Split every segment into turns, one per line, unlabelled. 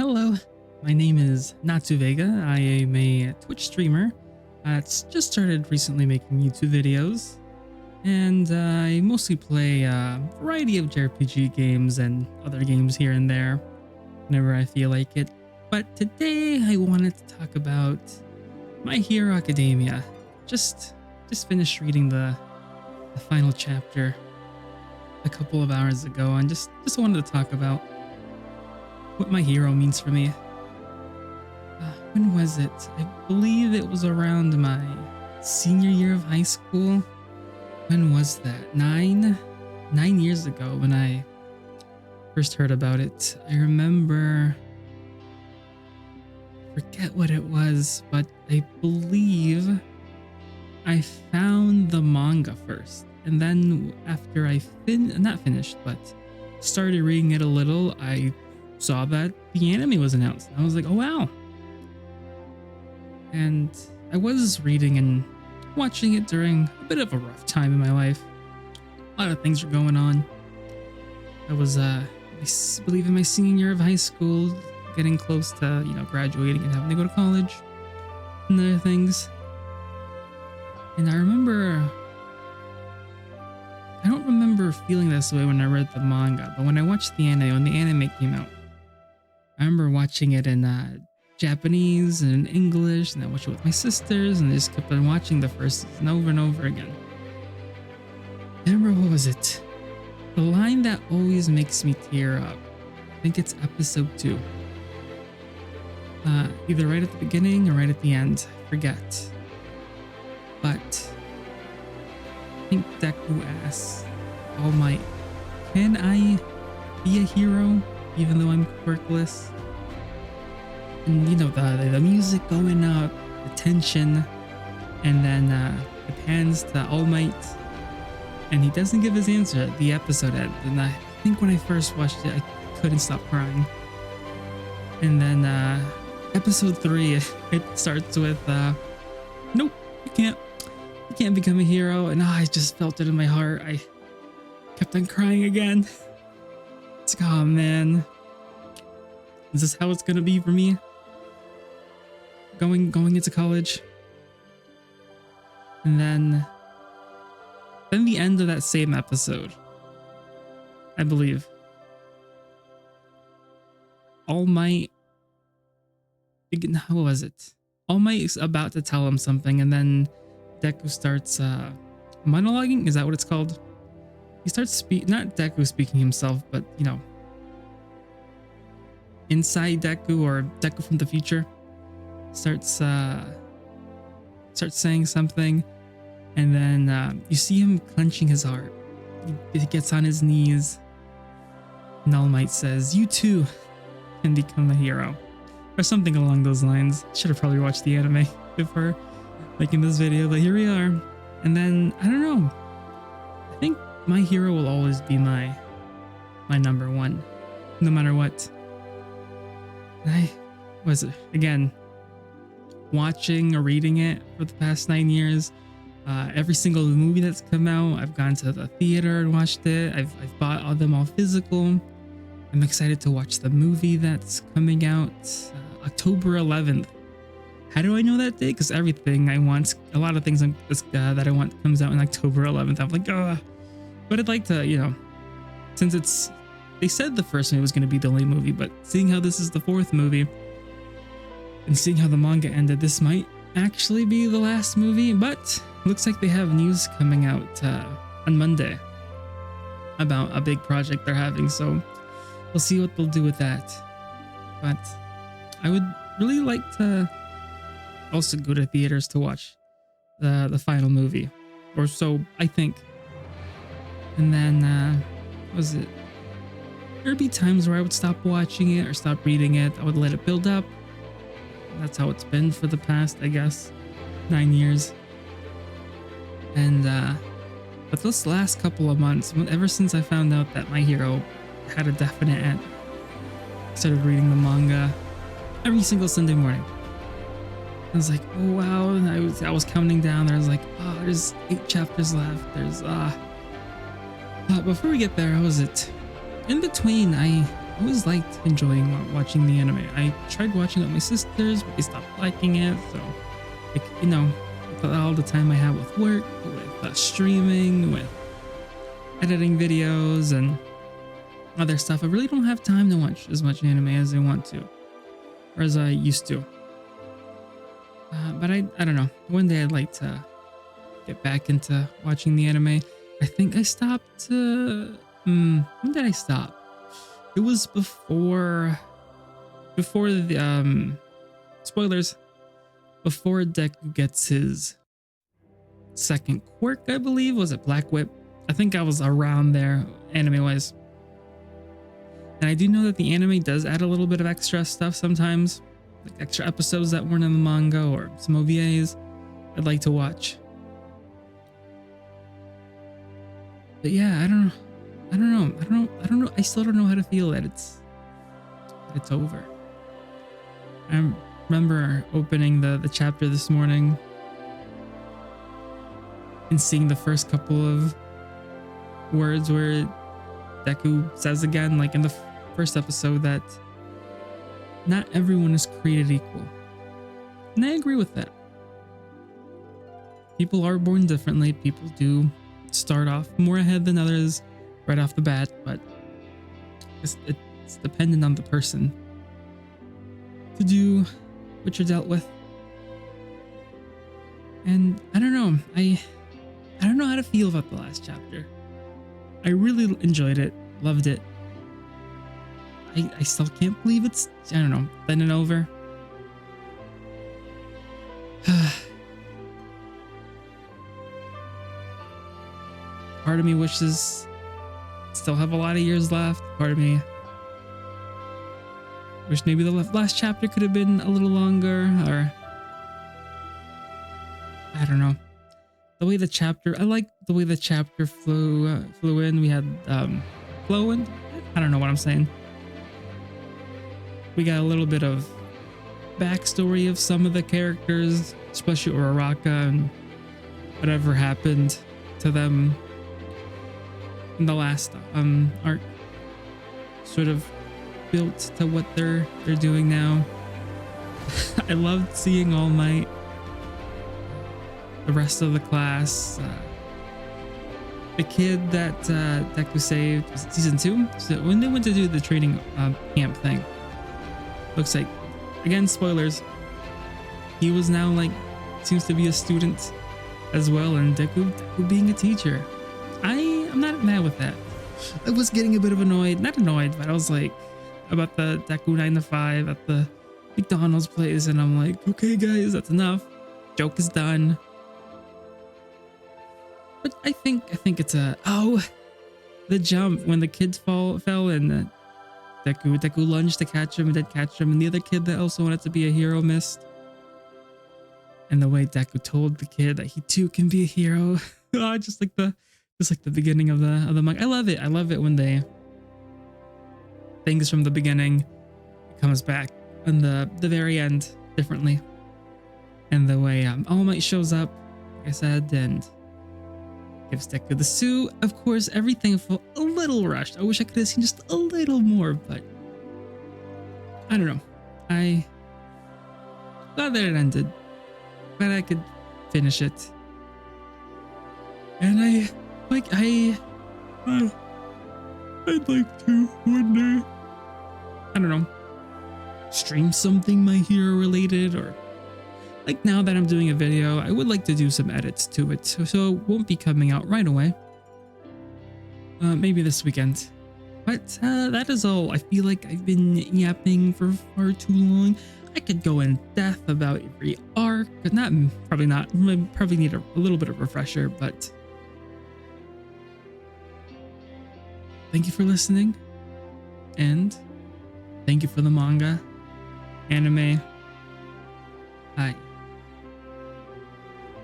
Hello, my name is Natsu Vega. I am a Twitch streamer that's just started recently making YouTube videos, and I mostly play a variety of JRPG games and other games here and there whenever I feel like it. But today I wanted to talk about My Hero Academia. Just finished reading the final chapter a couple of hours ago, and just wanted to talk about what my hero means for me. When was it? I believe it was around my senior year of high school. When was that? Nine years ago when I first heard about it. I remember, forget what it was, but I believe I found the manga first. And then after I not finished, but started reading it a little, I saw that the anime was announced. I was like, oh wow. And I was reading and watching it during a bit of a rough time in my life. A lot of things were going on. I was, I believe in my senior year of high school, getting close to, graduating and having to go to college and other things. And I don't remember feeling this way when I read the manga, but when I watched the anime, when the anime came out, I remember watching it in Japanese and in English, and I watched it with my sisters, and I just kept on watching the first season over and over again. I remember, what was it? The line that always makes me tear up. I think it's episode 2. Either right at the beginning or right at the end. I forget. But I think Deku asks All Might, can I be a hero even though I'm quirkless? And the music going up, the tension, and then it pans to All Might, and he doesn't give his answer at the episode end. And I think when I first watched it, I couldn't stop crying. And then episode 3, it starts with nope, you can't become a hero. And I just felt it in my heart. I kept on crying again. It's like, oh man, is this how it's gonna be for me? Going into college. And then the end of that same episode, I believe, All Might, how was it? All Might is about to tell him something, and then Deku starts monologuing. Is that what it's called? He starts not Deku speaking himself, but inside Deku, or Deku from the future, starts saying something, and then you see him clenching his heart. He gets on his knees, and All Might says, "You too can become a hero," or something along those lines. Should have probably watched the anime before making this video, but here we are. And then I don't know. I think my hero will always be my number one, no matter what. And I was, again, watching or reading it for the past 9 years. Every single movie that's come out, I've gone to the theater and watched it. I've bought them all physical. I'm excited to watch the movie that's coming out October 11th. How do I know that date? Because everything I want, a lot of things that I want comes out on October 11th. I'm like, but I'd like to, since they said the first movie was going to be the only movie, but seeing how this is the 4th movie and seeing how the manga ended, this might actually be the last movie. But looks like they have news coming out on Monday about a big project they're having, so we'll see what they'll do with that. But I would really like to also go to theaters to watch the final movie, or so I think. And then what was it? There'd be times where I would stop watching it or stop reading it. I would let it build up. That's how it's been for the past, I guess, 9 years. And but this last couple of months, ever since I found out that my hero had a definite end, I started reading the manga every single Sunday morning. I was like, oh wow, and I was counting down. There was like, oh, there's 8 chapters left. There's before we get there, how was it? In between, I always liked enjoying watching the anime. I tried watching it with my sisters, but they stopped liking it. So, like, you know, with all the time I have with work, with streaming, with editing videos and other stuff, I really don't have time to watch as much anime as I want to, or as I used to. But I don't know. One day I'd like to get back into watching the anime. I think I stopped. When did I stop? It was before the spoilers. Before Deku gets his second quirk, I believe. Was it Black Whip? I think I was around there, anime wise. And I do know that the anime does add a little bit of extra stuff sometimes, like extra episodes that weren't in the manga or some OVAs I'd like to watch. But yeah, I don't know. I still don't know how to feel that it's over. I remember opening the chapter this morning and seeing the first couple of words where Deku says again, like in the first episode, that not everyone is created equal. And I agree with that. People are born differently. People do start off more ahead than others right off the bat, but it's dependent on the person to do what you're dealt with. And I don't know. I don't know how to feel about the last chapter. I really enjoyed it, loved it. I still can't believe it's, I don't know, then and over. Part of me wishes still have a lot of years left. Part of me wish maybe the last chapter could have been a little longer, or I don't know. The way the chapter, I like the way the chapter flew in. We had flow in. I don't know what I'm saying. We got a little bit of backstory of some of the characters, especially Uraraka and whatever happened to them in the last arc. Sort of built to what they're doing now. I loved seeing All Might, the rest of the class, the kid that Deku saved, was it season 2? So when they went to do the training camp thing, looks like, again, spoilers, he was now like, seems to be a student as well, and Deku being a teacher. I'm not mad with that. I was getting a bit of annoyed, not annoyed, but I was like, about the Deku 9 to 5 at the McDonald's place, and I'm like, okay guys, that's enough. Joke is done. But I think it's the jump when the kids fell and Deku lunged to catch him and did catch him, and the other kid that also wanted to be a hero missed. And the way Deku told the kid that he too can be a hero. just like the beginning of the manga. I love it. I love it when they things from the beginning comes back in the very end differently. And the way All Might shows up, like I said, and gives Deku the suit. Of course, everything felt a little rushed. I wish I could have seen just a little more, but I don't know. I glad that it ended. Glad I could finish it. And I'd like to one day, I don't know, stream something My Hero related, or like now that I'm doing a video, I would like to do some edits to it, so it won't be coming out right away. Maybe this weekend. But that is all. I feel like I've been yapping for far too long. I could go in depth about every arc, but probably not. Probably need a little bit of refresher, but thank you for listening, and thank you for the manga, anime.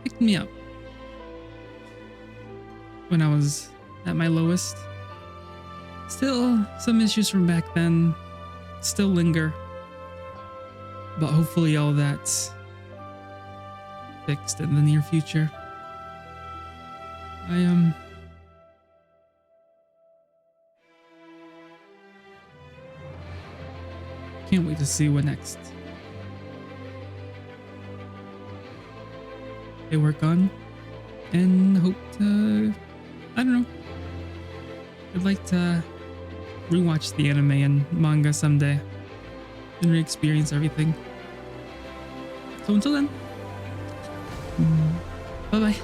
Picked me up when I was at my lowest. Still, some issues from back then still linger, but hopefully all that's fixed in the near future. can't wait to see what next they work on, and hope to, I don't know, I'd like to rewatch the anime and manga someday and re-experience everything. So until then, bye bye.